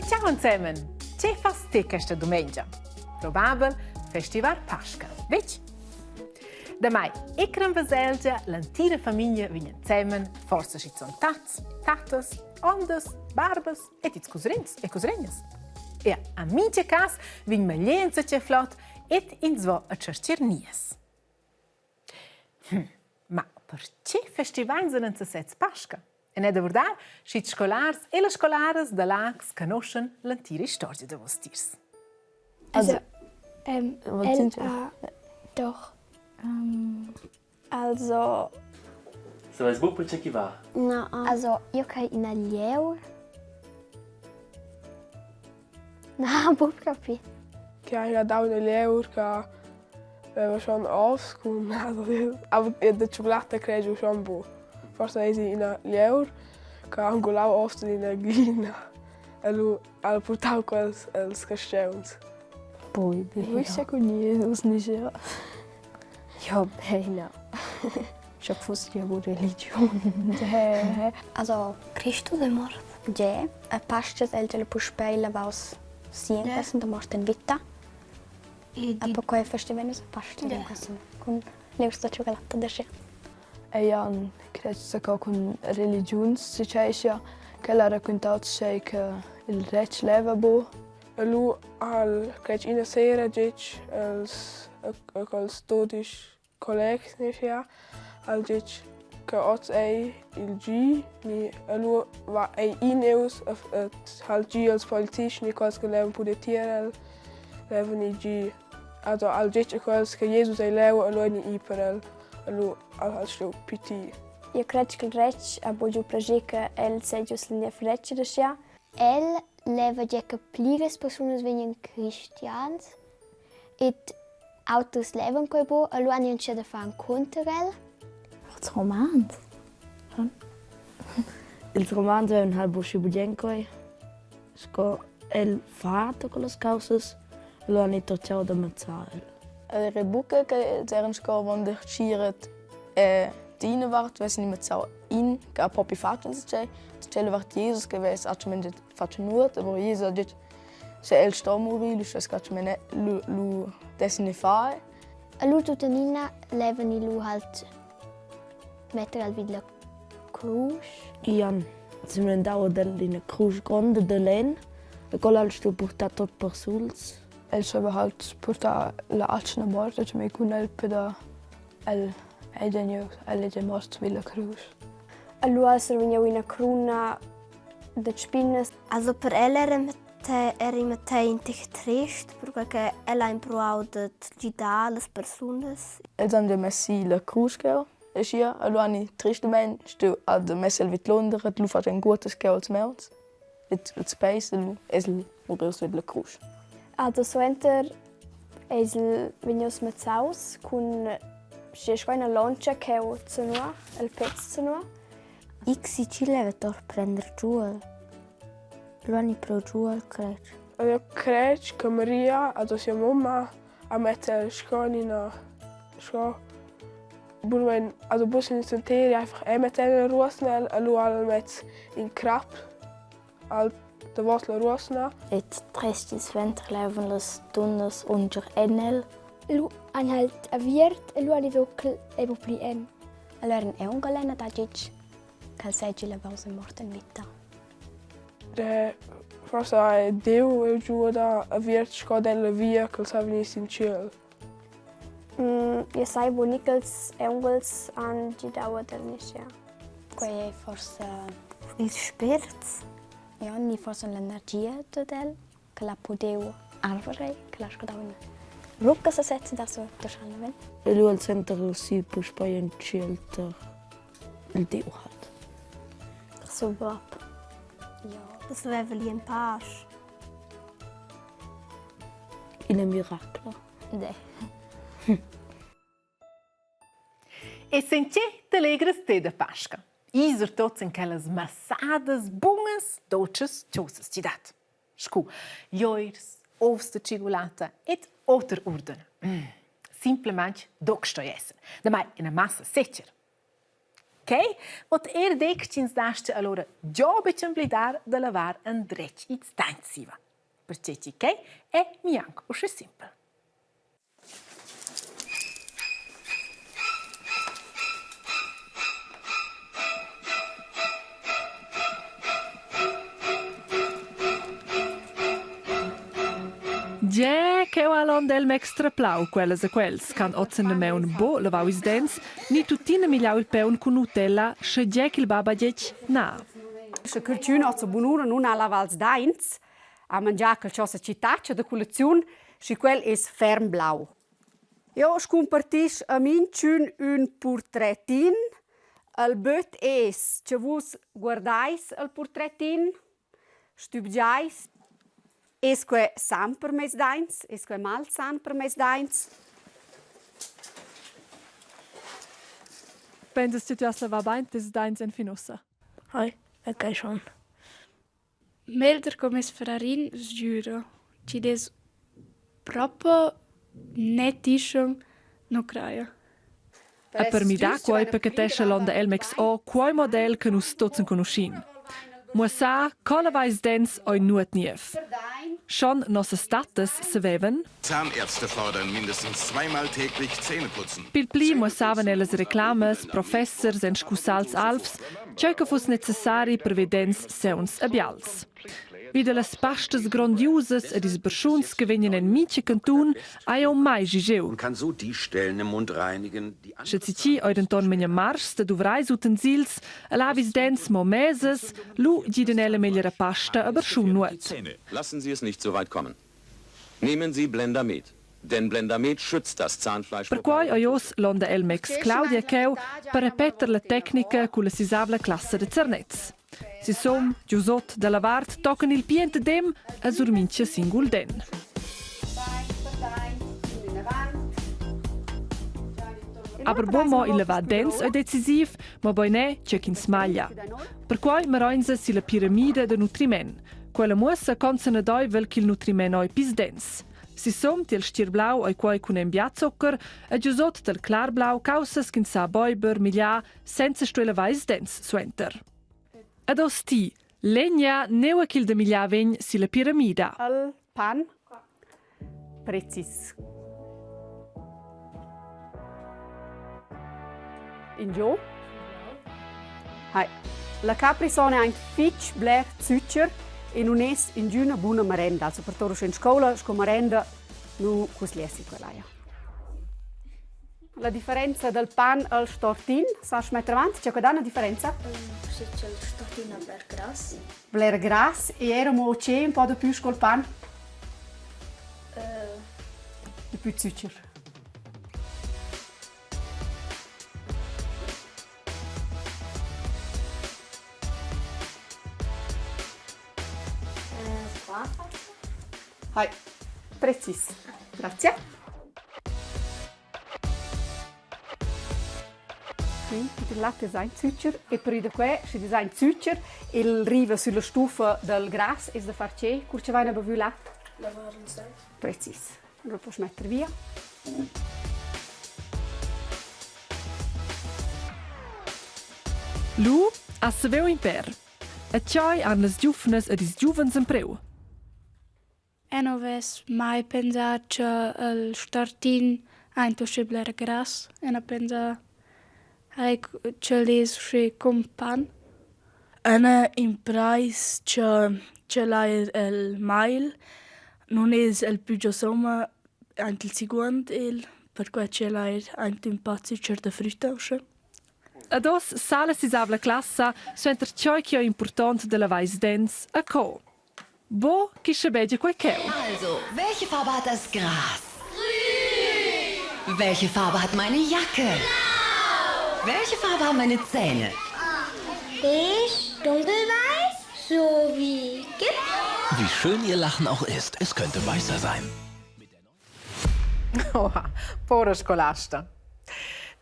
E ciao insieme! Che fas te questa domenica? Probabil Festival Pascha, veci? Da mai, ecran vaselgia, l'antira famiglia vigna insieme, forse ci sono tats, tatas, ondas, barbas e tits cosrins e cosregnas. E a mince cas vign maglienza ce flot et in zvo a cercernies. Ma per che festival sono se sets Pascha? E ne da verdad, schi scolars e le scolares da lags conoscen l'antira storia de vostirs. Doch. Also. So als Bub c'è chi va. No, also io che in alieur. No, Bub capi. Che hai da un alieur che aveva schon aufgekommen. Aber die Schokolade kriegst du schon bu. Forse è in alieur che angolavo oft in una glina. E lui ha portato quels castells. Poi, ich sag nie, das nicht ja. Ja, bene. Ich hab fast ja wohl Religion. Also, Christus è morto. Ja, a Pascha è il puspeila vaus sientas da morten vita. E poi quei festival è Pascha con l'eusta cioccolata da sce. E Jan, credo che con religionssituazione che la raccontato sei che il re leva bo. E lui credo in una sera dice als 12 colleghi ja al dice che oggi è il G ni e lui va è in eus al G als polizisti ni cos che levano pure tiere levano i G also al dice cos che Jesus è leo e lui ni iperel e lui al sto PT. Io credo che il re a bogiu pragica el sejus linea freccia da sia el leva già che pligas personas vengono cristians et autos levan coi bo e lu hanno c'è da fare un contrel. Das Roman. Il romanzo è un halbo scibugenkoi. Sco el fatto con le causas lo hanno torciato da mazzare. Le rebuke che erano sco quando schiret dine wart, weiß nicht mehr so in ga popi fatto c'è wart Jesus gewesen, hat man das fatto nur, aber Jesus hat se el sto morì, das gat man lu desne fa. A lu tutanina levani lu halt mettere al vid la cruz. Ian, si mi andavo dall'ina cruz grande de len, e con l'altro portato tot per suls. El sapeva halt porta la acna morta, che mi con el peda el è morto villa cruz. Allora serviva una cruna de spinnes. Also per ella era imatente trist perché ella ha imparato a le persone. Els han de messi la cruz che e sia, allora ni tristemente sto ad messi il vitlonder, lu fa un gutes che als mels. Il space lu esel morus vid la cruz. Also so enter esel venios mazzaus con c'è una lancia che ho zunua, il pezzo zunua. X ci leva per prendere giù. Luani pro giù al credo. Io credo che Maria, also sua mamma, a mettere sconi na scho. Burwen, also bus in senteri einfach mettere ruosnel, allo al met in krap al de wasla ruosna. Et trestis venter leven les donnes under enel. Lu han halt aviert e lu han evocl evo pli en. Allora è un galena da gic che sei la pausa morta in vita. De forse è Deu e giù da aviert scodella via che sa venis in ciel. Io sai bonicals e ungels an di dawa del niscia. Quei forse il spirits. Ja, ni forse l'energia del che la podeu arvare che la scodavano. Rucca se setze da so dosciana ven. E lui al centro si push poi in scelter il Dio hat. So bab. Ja. Das level in Pasch. In un miracolo. De. E sentì telegres te de Pascha. Iser tots in quelles massadas bungas, dolces, ciosas cidat. Scu, joirs, ovs de cigolata et oter orden. Simplement doc sto essen. Da mai in a massa secher. ok? Ot dec cins dasce allora già becem blidar da lavar an drech its dainsiva. Perché ok è mianco o simple. Già che ho all'ondel extra plau quelles e quels, can ozen de meun bo lavau is dents, ni tutina migliau il peun con Nutella, sche già che il baba dic na. Se cultura ha bunura non ha lavals dents, a mangiare qualcosa cittaccia da colazione, se quel è ferm blau. Io scompartis a minciun un portretin, al bot es, che vos guardais al portretin, stubgiais, esque san per mes dains, esque mal san per mes dains. Pensas du hast lava bain des deins en finossa? Hai, ok schon. Melder come sfrarin giuro. Ci des proprio nettischem no kraja. A per mi da quai pacchetesce l'onda Elmex O, quai model che nus totzen conoscin. Musa, cola vais dens oi nuot nief. Schon nosse status se veven. Zahnärzte fordern mindestens 2-mal täglich Zähne putzen. Pil pli musaven elles reclames, professors en scusals alfs, ciò che fos necessari per vedens seuns abials. Wieder las pastas grandiosas ed is berschuns che venien en minche cantun, ai o mai gigeu. Man kann so die Stellen im Mund reinigen, die Schazici oi denton menja mars da duvrais utensils, alavis dens mo meses, lu gidenelle megliera pasta a berschun nuot. Lassen Sie es nicht so weit kommen. Nehmen Sie Blendamet. Denn Blendamet schützt das Zahnfleisch. Per quai oios l'onda Elmex Claudia Cheu per repeter la tecnica con la sisavla classe de Cernetz. Si som, giusot da lavart, tocan il piente dem a surmincia singul den. Aber buon mo il lavat dens è decisiv, ma boi ne c'è chi smaglia. Per quai maroinza si la piramide de nutriment. Quella mussa consena doivel che il nutriment oi pis dens. Si som til stier blau ai quai con embiazucker, e giusot del clar blau causas che sa boiber milia senza stuela vais dens suenter. Ad osti, legna neua kil de milia vegn si la piramida. Al pan, precis. In giù. Hai. La caprisone ha un fitch bler zuccher e non è in giù una buona merenda. Also per torno in scuola, con merenda, non cosliessi quella. La differenza del pan al stortin, sai mettere avanti? C'è una differenza? C'è il stortin a bler gras. Bler gras e eramo c'è un po' di più col pan? Di più zuccher. Hai, precis. Grazie. Quindi il latte è in zuccher e per da qua si è in zuccher e il riva sulla stufa del gras è da far c'è. Curce vai a bevu latte? Lavare in sé. Precis. Lo puoi mettere via. Lu a saveu imper. E cioi han las giufnes ed is giuvens empreu. E non ves mai pensato che il stortin ha intoscibler gras e non pensa che l'es con pan. Ana imprais che l'hai il mail non è il più giosoma anche il secondo per cui ce l'hai anche un pazzo di frutta. Ad os sala si savla classa suenter ciò che è importante della vais dens a co. Bo, chi schabege quel keu. Also, welche Farbe hat das Gras? Grün! Welche Farbe hat meine Jacke? Blau! Welche Farbe haben meine Zähne? Beige, dunkelweiß, so wie Gift. Wie schön ihr Lachen auch ist, es könnte weißer sein. Oha, pora scolasta.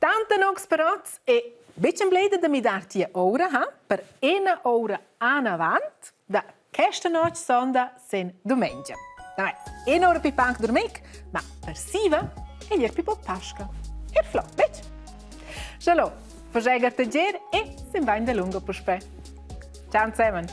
Tante nox perats e bisschen bleda da mi darti ora, per una ora an avant, da questa noche sonda sen domenica. Dai, una ora pipanc dormic, ma per siva e gli pipo pasca. E flop, vedi? Giallo, Versäger Tagier e sin vain da lungo per spe. Ciao zusammen!